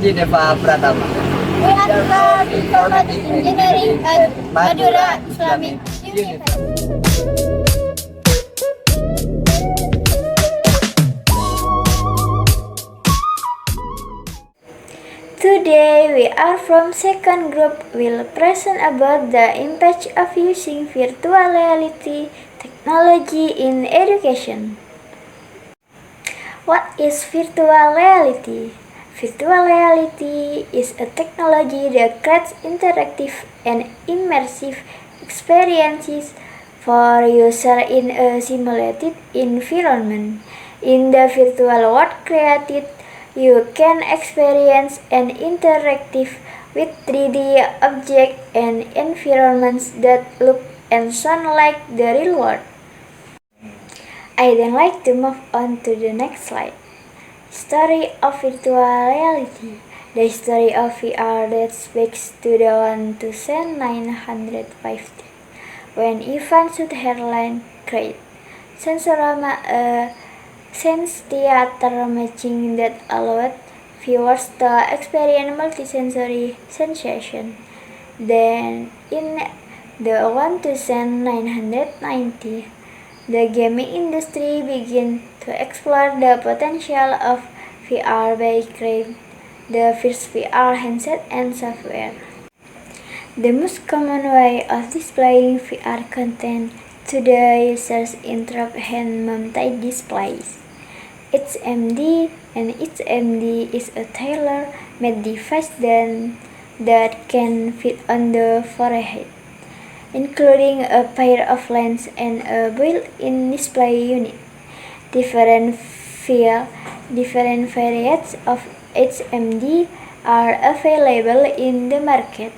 Panji Defa Pratama. We are from Informatika Engineering at Madura Islamic University. Today we are from second group will present about the impact of using virtual reality technology in education. What is virtual reality? Virtual reality is a technology that creates interactive and immersive experiences for users in a simulated environment. In the virtual world created, you can experience and interactive with 3D objects and environments that look and sound like the real world. I then like to move on to the next slide. Story of virtual reality. The story of VR dates back to the 1950 when Ivan Sutherland created Sensorama, a sense theater machine that allowed viewers to experience multisensory sensation. Then in the 1990, the gaming industry began to explore the potential of VR by creating the first VR handset and software. The most common way of displaying VR content to the users involves hand-mounted displays. M.pd and M.pd is a tailor-made device that can fit on the forehead, including a pair of lenses and a built-in display unit. Different variants of M.pd are available in the market,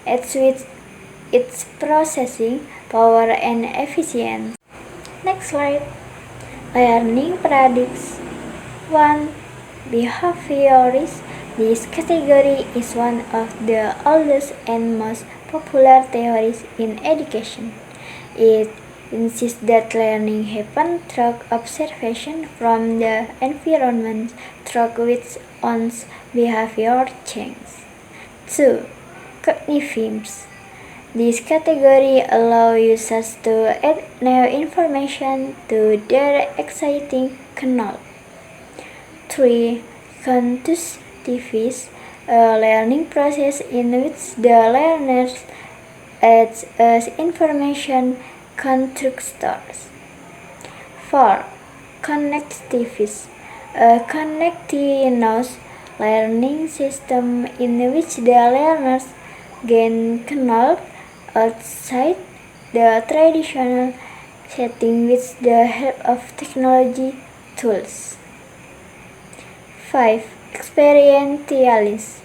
each with its processing power and efficiency. Next slide. Learning paradigms. 1. Behaviorist. This category is one of the oldest and most popular theories in education. It insists that learning happens through observation from the environment through which one's behavior changes. 2. Cognitivism. This category allows users to add new information to their existing knowledge. 3. Constructivism, a learning process in which the learner adds information constructors. 4. Connectivism, a continuous learning system in which the learners gain knowledge outside the traditional setting with the help of technology tools. 5. Experientialism.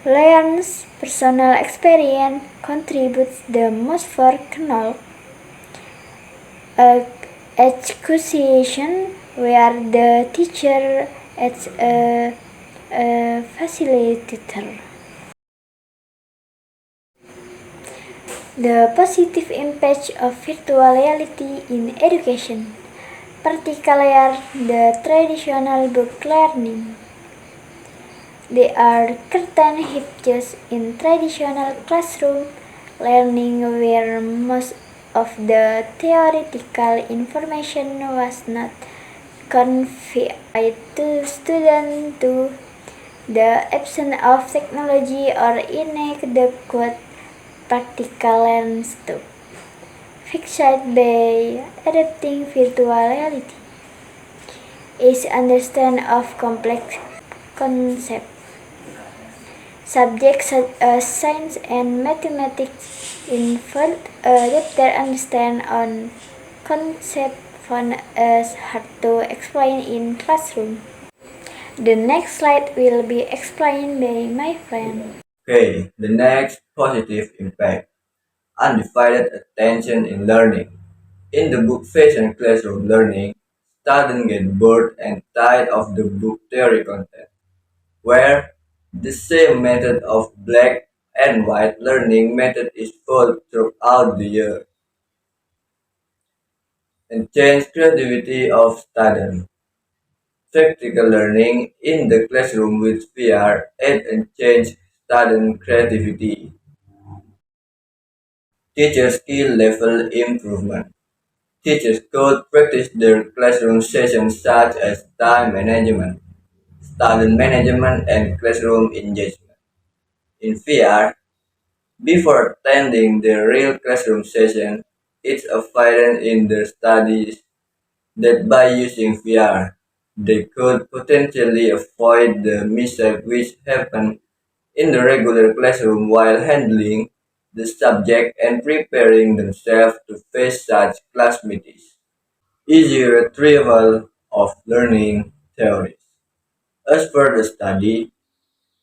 Learners' personal experience contributes the most for knowledge acquisition, where the teacher acts as a facilitator. The positive impact of virtual reality in education, particularly the traditional book learning. There are certain hitches in traditional classroom learning where most of the theoretical information was not conveyed to students due to the absence of technology or inadequate practical lens to fix it by adapting virtual reality is understand of complex concepts. Subjects such as science and mathematics involve a deeper understanding on concepts found as hard to explain in classroom. The next slide will be explained by my friend. Okay, the next positive impact, undivided attention in learning. In the book-facing classroom learning, students get bored and tired of the book theory content, where the same method of black and white learning method is followed throughout the year and change creativity of students. Practical learning in the classroom with VR aid and change student creativity. Teacher skill level improvement. Teachers could practice their classroom sessions such as time management, student management, and classroom engagement. In VR, before attending the real classroom session, it's evident in their studies that by using VR, they could potentially avoid the mishap which happen in the regular classroom while handling the subject and preparing themselves to face such class meetings. Easy retrieval of learning theories. As per the study,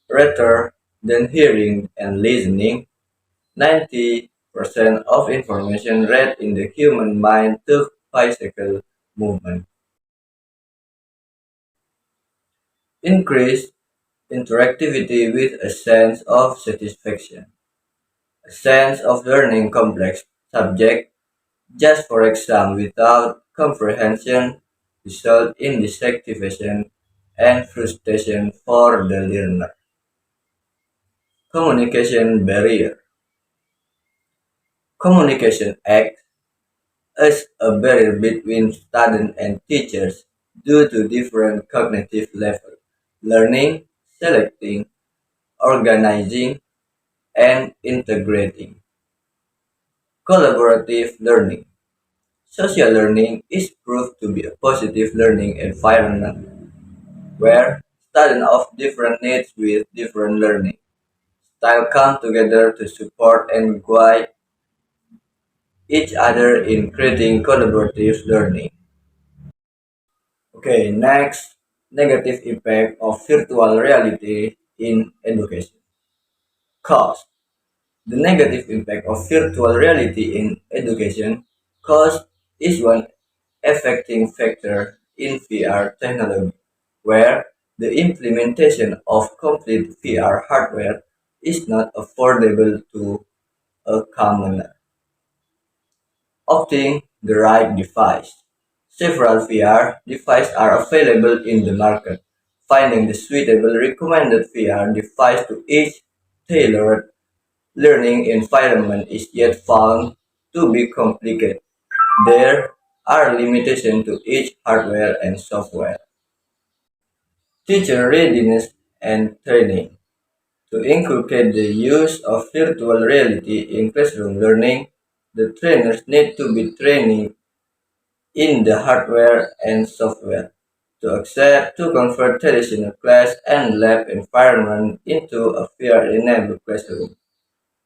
rather than hearing and listening, 90% of information read in the human mind took physical movement. Increased interactivity with a sense of satisfaction, a sense of learning complex subject just for exam without comprehension result in dissatisfaction and frustration for the learner. Communication barrier. Communication acts as a barrier between students and teachers due to different cognitive levels. Learning, selecting, organizing, and integrating. Collaborative learning. Social learning is proved to be a positive learning environment where students of different needs with different learning style come together to support and guide each other in creating collaborative learning. Okay, next, negative impact of virtual reality in education. Cost. The negative impact of virtual reality in education cost is one affecting factor in VR technology, where the implementation of complete VR hardware is not affordable to a commoner. Opting the right device. Several VR devices are available in the market. Finding the suitable recommended VR device to each tailored learning environment is yet found to be complicated. There are limitations to each hardware and software. Teacher readiness and training. To inculcate the use of virtual reality in classroom learning, the trainers need to be trained in the hardware and software to accept to convert traditional class and lab environment into a VR-enabled classroom.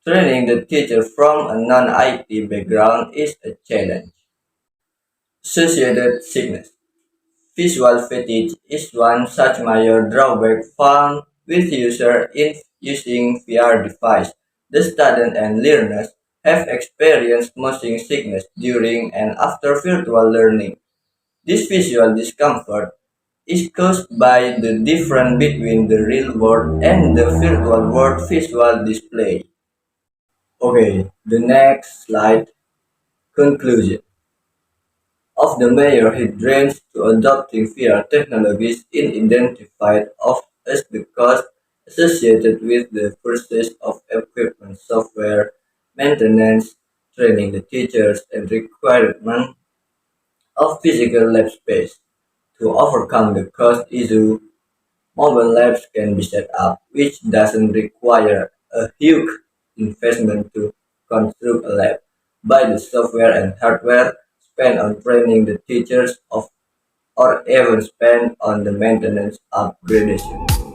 Training the teacher from a non-IT background is a challenge. Associated sickness. Visual fatigue is one such major drawback found with users in using VR device. The students and learners have experienced motion sickness during and after virtual learning. This visual discomfort is caused by the difference between the real world and the virtual world visual display. Okay, the next slide, conclusion. Of the major hindrance to adopting VR technologies in identified of as the cost associated with the purchase of equipment, software, maintenance, training the teachers, and requirement of physical lab space. To overcome the cost issue, mobile labs can be set up, which doesn't require a huge investment to construct a lab. Buy the software and hardware, spend on training the teachers of or even spend on the maintenance upgradation.